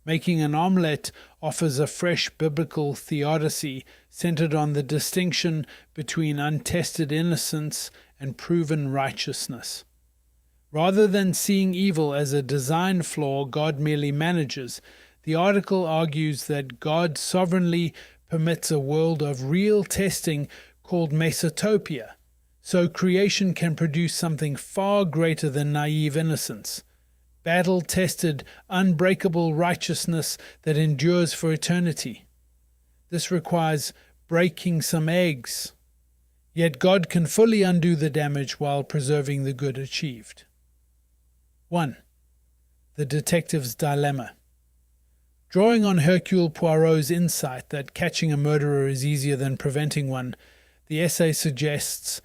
Making an omelet offers a fresh biblical theodicy centered on the distinction between untested innocence and proven righteousness. Rather than seeing evil as a design flaw God merely manages, the article argues that God sovereignly permits a world of real testing called Mesotopia, so creation can produce something far greater than naive innocence. Battle-tested, unbreakable righteousness that endures for eternity. This requires breaking some eggs. Yet God can fully undo the damage while preserving the good achieved. 1. The detective's dilemma. Drawing on Hercule Poirot's insight that catching a murderer is easier than preventing one, the essay suggests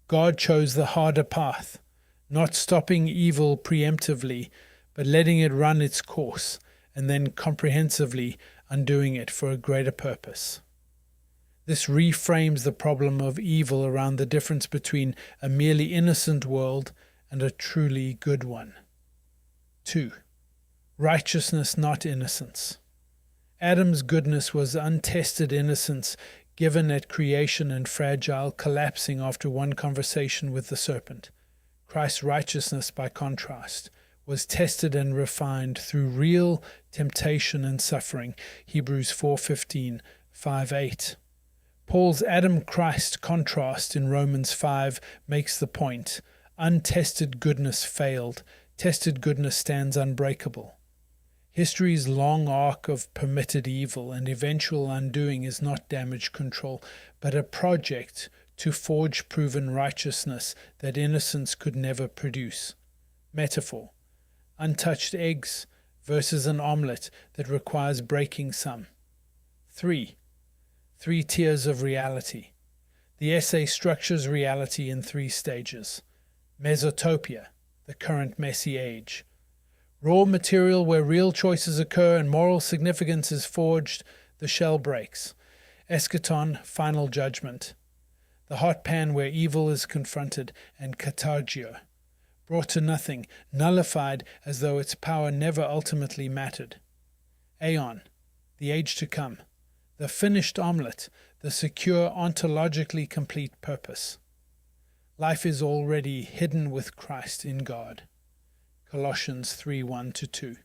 God chose the harder path, not stopping evil preemptively, but letting it run its course, and then comprehensively undoing it for a greater purpose. This reframes the problem of evil around the difference between a merely innocent world and a truly good one. 2. Righteousness, not innocence. Adam's goodness was untested innocence given at creation and fragile, collapsing after one conversation with the serpent. Christ's righteousness, by contrast, was tested and refined through real temptation and suffering. Hebrews 4:15, 5:8. Paul's Adam-Christ contrast in Romans 5 makes the point. Untested goodness failed. Tested goodness stands unbreakable. History's long arc of permitted evil and eventual undoing is not damage control, but a project to forge proven righteousness that innocence could never produce. Metaphor. Untouched eggs versus an omelet that requires breaking some. 3. 3 tiers of reality. The essay structures reality in 3 stages. Mesotopia, the current messy age. Raw material where real choices occur and moral significance is forged, the shell breaks. Eschaton, final judgment. The hot pan where evil is confronted, and katargio, brought to nothing, nullified as though its power never ultimately mattered. Aeon, the age to come, the finished omelet, the secure, ontologically complete purpose. Life is already hidden with Christ in God. Colossians 3:1-2.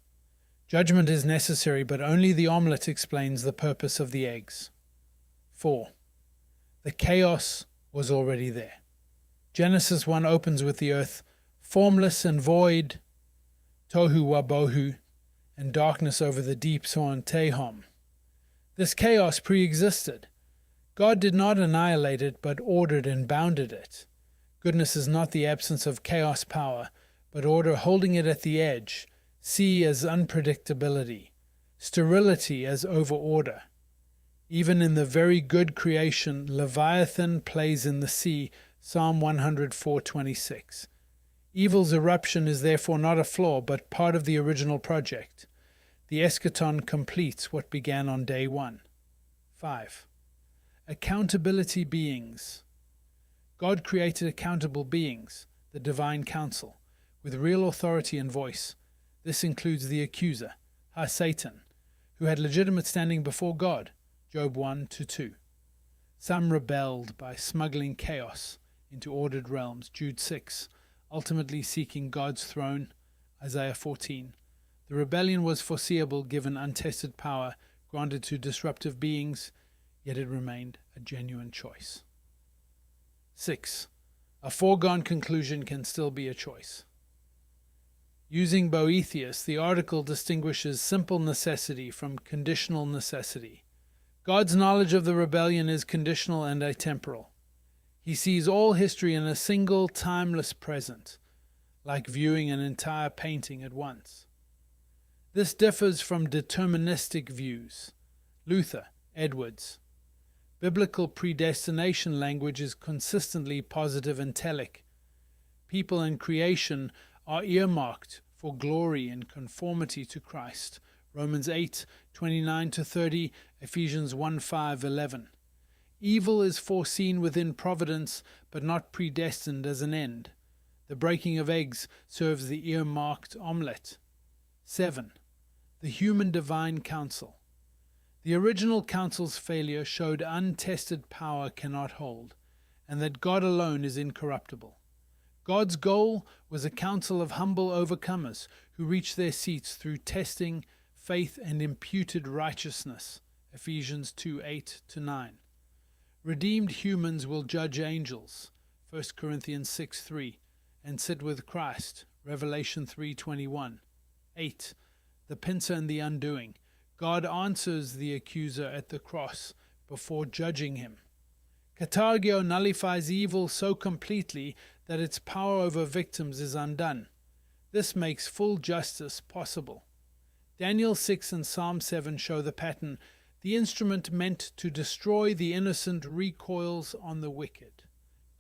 Judgment is necessary, but only the omelet explains the purpose of the eggs. 4. The chaos was already there. Genesis 1 opens with the earth formless and void, tohu wabohu, and darkness over the deep, soon tehom. This chaos pre-existed. God did not annihilate it, but ordered and bounded it. Goodness is not the absence of chaos power, but order holding it at the edge, sea as unpredictability, sterility as over-order. Even in the very good creation, Leviathan plays in the sea, Psalm 104:26. Evil's eruption is therefore not a flaw, but part of the original project. The eschaton completes what began on day 1. 5. Accountability beings. God created accountable beings, the divine council, with real authority and voice. This includes the accuser, Satan, who had legitimate standing before God, Job 1-2. Some rebelled by smuggling chaos into ordered realms, Jude 6, ultimately seeking God's throne, Isaiah 14. The rebellion was foreseeable given untested power granted to disruptive beings, yet it remained a genuine choice. 6. A foregone conclusion can still be a choice. Using Boethius, the article distinguishes simple necessity from conditional necessity. God's knowledge of the rebellion is conditional and atemporal. He sees all history in a single, timeless present, like viewing an entire painting at once. This differs from deterministic views. Luther, Edwards. Biblical predestination language is consistently positive and telic. People and creation are earmarked for glory and conformity to Christ. Romans 8:29-30, Ephesians 1:5-11. Evil is foreseen within providence, but not predestined as an end. The breaking of eggs serves the earmarked omelet. 7. The human divine counsel. The original council's failure showed untested power cannot hold, and that God alone is incorruptible. God's goal was a council of humble overcomers who reach their seats through testing, faith, and imputed righteousness. Ephesians 2:8-9. Redeemed humans will judge angels. 1 Corinthians 6:3, and sit with Christ. Revelation 3:21. 8. The pincer and the undoing. God answers the accuser at the cross before judging him. Katargio nullifies evil so completely that its power over victims is undone. This makes full justice possible. Daniel 6 and Psalm 7 show the pattern. The instrument meant to destroy the innocent recoils on the wicked.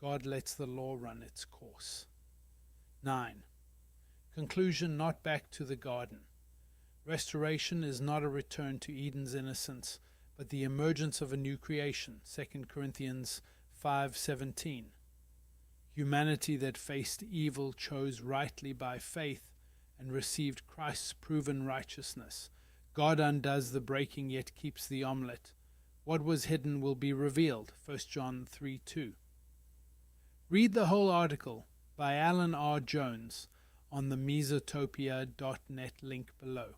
God lets the law run its course. 9. Conclusion: not back to the garden. Restoration is not a return to Eden's innocence, but the emergence of a new creation. 2 Corinthians 5:17. Humanity that faced evil chose rightly by faith and received Christ's proven righteousness. God undoes the breaking yet keeps the omelet. What was hidden will be revealed. 1 John 3:2. Read the whole article by Alan R. Jones on the Mesotopia.net link below.